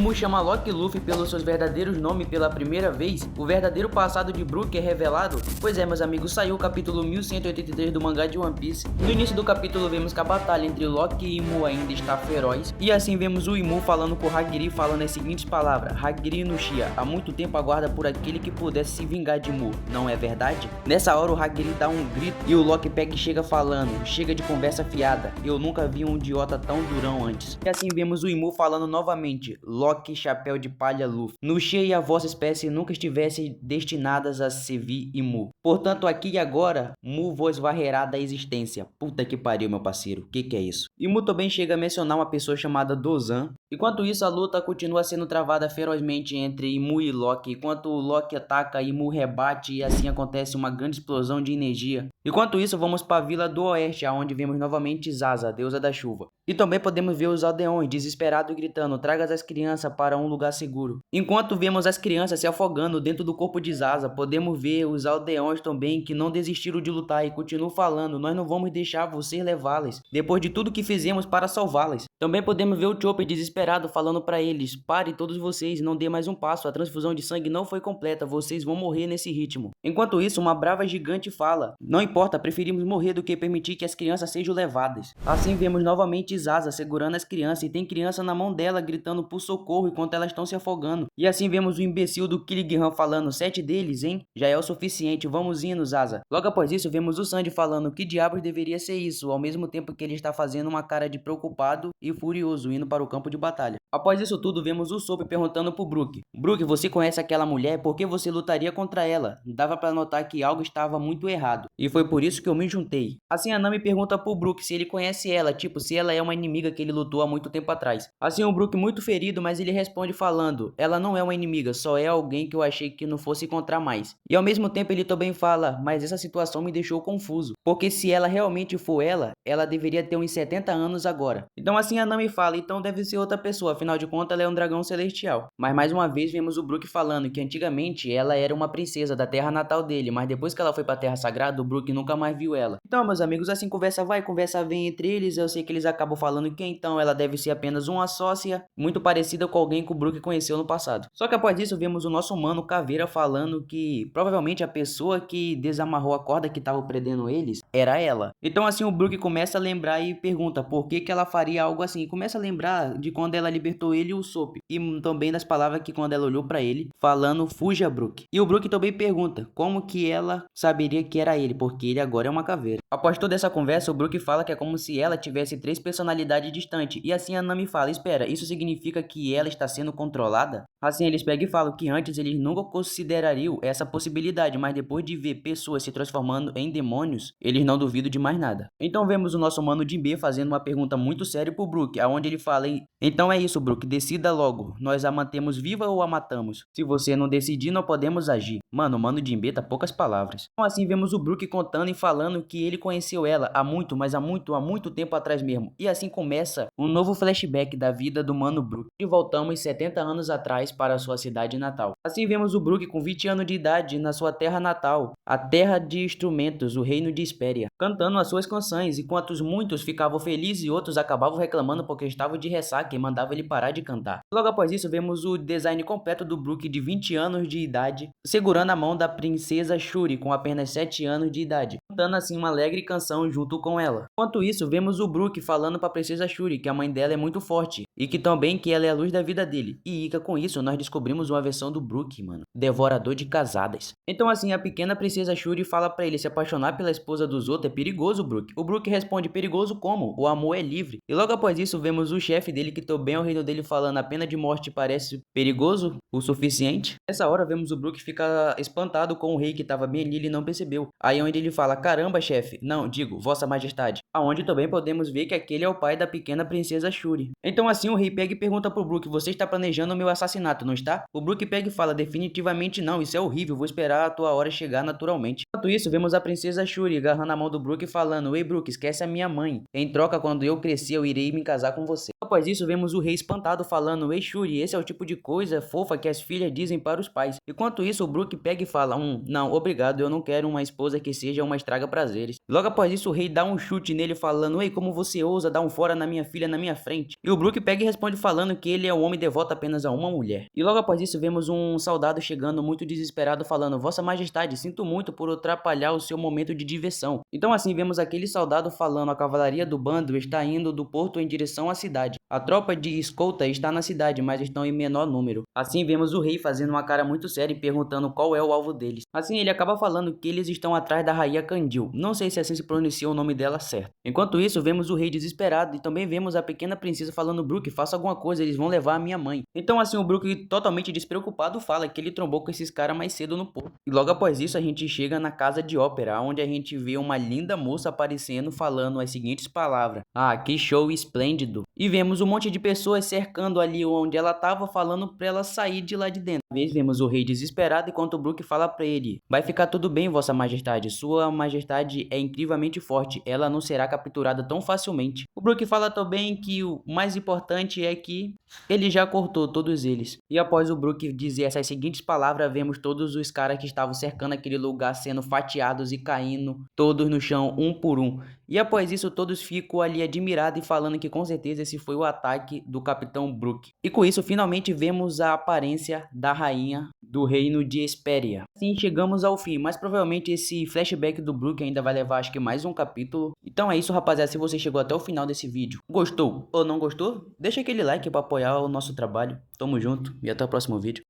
Imu chama Lock e Luffy pelos seus verdadeiros nomes pela primeira vez. O verdadeiro passado de Brook é revelado. Pois é, meus amigos, saiu o capítulo 1183 do mangá de One Piece. No início do capítulo vemos que a batalha entre Lock e Imu ainda está feroz. E assim vemos o Imu falando com Hagiri, falando as seguintes palavras: Hagiri no Shia, há muito tempo aguarda por aquele que pudesse se vingar de Imu, não é verdade? Nessa hora o Hagiri dá um grito e o Lock pega e chega falando: chega de conversa fiada, eu nunca vi um idiota tão durão antes. E assim vemos o Imu falando novamente: Lock, chapéu de palha, Luffy. No Shia e a vossa espécie nunca estivessem destinadas a servir Imu. Portanto, aqui e agora, Mu vos varrerá da existência. Puta que pariu, meu parceiro. Que é isso? Imu também chega a mencionar uma pessoa chamada Dozan. Enquanto isso, a luta continua sendo travada ferozmente entre Imu e Lock. Enquanto Lock ataca, Imu rebate e assim acontece uma grande explosão de energia. Enquanto isso, vamos para a Vila do Oeste, onde vemos novamente Zaza, deusa da chuva. E também podemos ver os aldeões desesperados gritando: traga as crianças para um lugar seguro. Enquanto vemos as crianças se afogando dentro do corpo de Zaza, podemos ver os aldeões também que não desistiram de lutar e continuam falando: nós não vamos deixar vocês levá-las, depois de tudo que fizemos para salvá-las. Também podemos ver o Chopper desesperado falando para eles: pare todos vocês, não dê mais um passo, a transfusão de sangue não foi completa, vocês vão morrer nesse ritmo. Enquanto isso, uma brava gigante fala: não importa, preferimos morrer do que permitir que as crianças sejam levadas. Assim vemos novamente Zaza segurando as crianças e tem criança na mão dela gritando por socorro enquanto elas estão se afogando. E assim vemos o imbecil do Killigan falando: 7 deles, hein? Já é o suficiente, vamos indo, Zaza. Logo após isso, vemos o Sandy falando: que diabos deveria ser isso? Ao mesmo tempo que ele está fazendo uma cara de preocupado e furioso, indo para o campo de batalha. Após isso tudo, vemos o Soap perguntando pro Brook: Brook, você conhece aquela mulher? Por que você lutaria contra ela? Dava para notar que algo estava muito errado. E foi por isso que eu me juntei. Assim a Nami pergunta pro Brook se ele conhece ela, tipo, se ela é uma inimiga que ele lutou há muito tempo atrás. Assim o Brook muito ferido, mas ele responde falando: ela não é uma inimiga, só é alguém que eu achei que não fosse encontrar mais. E ao mesmo tempo ele também fala: mas essa situação me deixou confuso, porque se ela realmente for ela deveria ter uns 70 anos agora. Então assim a Nami fala: então deve ser outra pessoa, afinal de contas ela é um dragão celestial. Mas mais uma vez vemos o Brook falando que antigamente ela era uma princesa da terra natal dele, mas depois que ela foi pra terra sagrada, o Brook nunca mais viu ela. Então, meus amigos, assim conversa vai, conversa vem entre eles. Eu sei que eles acabam falando que então ela deve ser apenas uma sócia, muito parecida com alguém que o Brook conheceu no passado. Só que após isso vemos o nosso mano Caveira falando que provavelmente a pessoa que desamarrou a corda que estava prendendo eles era ela. Então assim o Brook começa a lembrar e pergunta por que ela faria algo assim. E começa a lembrar de quando ela libertou ele e o Soap, e também das palavras que quando ela olhou para ele falando: fuja, Brook. E o Brook também pergunta como que ela saberia que era ele, porque ele agora é uma caveira. Após toda essa conversa, o Brook fala que é como se ela tivesse 3 personalidades distantes. E assim a Nami fala: espera, isso significa que ela está sendo controlada? Assim eles pegam e falam que antes eles nunca considerariam essa possibilidade, mas depois de ver pessoas se transformando em demônios, eles não duvidam de mais nada. Então vemos o nosso mano Jinbe fazendo uma pergunta muito séria pro Brook, aonde ele fala: então é isso, Brook, decida logo, nós a mantemos viva ou a matamos? Se você não decidir, não podemos agir. Mano, o mano Jinbe tá poucas palavras. Então assim vemos o Brook contando e falando que ele conheceu ela há muito, mas há muito tempo atrás mesmo. E assim começa um novo flashback da vida do mano Brook. E voltamos 70 anos atrás para sua cidade natal. Assim vemos o Brook com 20 anos de idade na sua terra natal, a terra de instrumentos, o reino de Hesperia, cantando as suas canções, enquanto muitos ficavam felizes e outros acabavam reclamando porque estavam de ressaca e mandavam ele parar de cantar. Logo após isso vemos o design completo do Brook de 20 anos de idade, segurando a mão da princesa Shuri com apenas 7 anos de idade, cantando assim uma alegre canção junto com ela. Enquanto isso vemos o Brook falando para a princesa Shuri que a mãe dela é muito forte e que também que ela é a luz da vida dele. E com isso nós descobrimos uma versão do Brook, mano, devorador de casadas. Então assim a pequena princesa Shuri fala para ele: se apaixonar pela esposa dos outros é perigoso, Brook. O Brook responde: perigoso como? O amor é livre. E logo após isso vemos o chefe dele que também é o reino dele falando: a pena de morte parece perigoso o suficiente. Nessa hora vemos o Brook ficar espantado com o rei que estava bem ali e não percebeu. Aí onde ele fala: caramba, chefe, não, digo, vossa majestade. Aonde também podemos ver que aquele é o pai da pequena princesa Shuri. Então assim o rei pega e pergunta pro Brook: você está planejando o meu assassinato, não está? O Brook pega e fala: definitivamente não, isso é horrível, vou esperar a tua hora chegar naturalmente. Enquanto isso vemos a princesa Shuri agarrando a mão do Brook e falando: ei Brook, esquece a minha mãe, em troca quando eu crescer eu irei me casar com você. Após isso vemos o rei espantado falando: ei Shuri, esse é o tipo de coisa fofa que as filhas dizem para os pais. Enquanto isso o Brook pega e fala: não, obrigado, eu não quero uma esposa que seja uma traga prazeres. Logo após isso, o rei dá um chute nele falando: ei, como você ousa dar um fora na minha filha na minha frente? E o Brook pega e responde falando que ele é um homem devoto apenas a uma mulher. E logo após isso, vemos um soldado chegando muito desesperado falando: Vossa Majestade, sinto muito por atrapalhar o seu momento de diversão. Então assim, vemos aquele soldado falando: a cavalaria do bando está indo do porto em direção à cidade. A tropa de escolta está na cidade, mas estão em menor número. Assim, vemos o rei fazendo uma cara muito séria e perguntando qual é o alvo deles. Assim, ele acaba falando que eles estão atrás da rainha Candil. Não sei se assim se pronuncia o nome dela certo. Enquanto isso, vemos o rei desesperado e também vemos a pequena princesa falando: Brook, faça alguma coisa, eles vão levar a minha mãe. Então assim, o Brook, totalmente despreocupado, fala que ele trombou com esses caras mais cedo no porto. E logo após isso, a gente chega na casa de ópera, onde a gente vê uma linda moça aparecendo falando as seguintes palavras: ah, que show esplêndido. E vemos um monte de pessoas cercando ali onde ela tava, falando pra ela sair de lá de dentro. Às vezes vemos o rei desesperado enquanto o Brook fala pra ele: vai ficar tudo bem, vossa majestade, sua majestade é incrivelmente forte, ela não será capturada tão facilmente. O Brook fala também que o mais importante é que ele já cortou todos eles. E após o Brook dizer essas seguintes palavras, vemos todos os caras que estavam cercando aquele lugar sendo fatiados e caindo todos no chão, um por um. E após isso, todos ficam ali admirados e falando que com certeza esse foi o ataque do Capitão Brook. E com isso, finalmente vemos a aparência da rainha do reino de Hesperia. Assim chegamos ao fim, mas provavelmente esse flashback do Brook ainda vai levar acho que mais um capítulo. Então é isso, rapaziada, se você chegou até o final desse vídeo, gostou ou não gostou, deixa aquele like para apoiar o nosso trabalho. Tamo junto e até o próximo vídeo.